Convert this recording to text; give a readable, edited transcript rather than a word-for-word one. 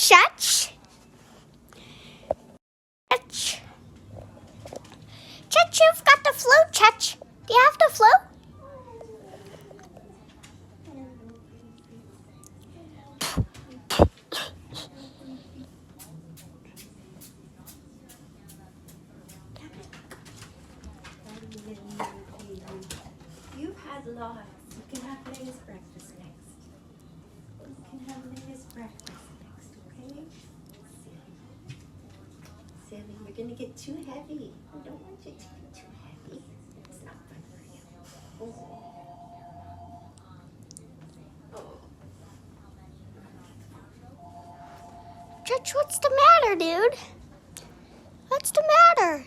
Chutch. Chutch. Chutch, you've got the flu, Chutch. Do you have the flu? You've had lots. You can have Leia's breakfast next. You can have Leia's breakfast next, okay? Silly, you're gonna get too heavy. I don't want you to get too heavy. It's not fun for you. Oh. Chutch, what's the matter, dude? What's the matter?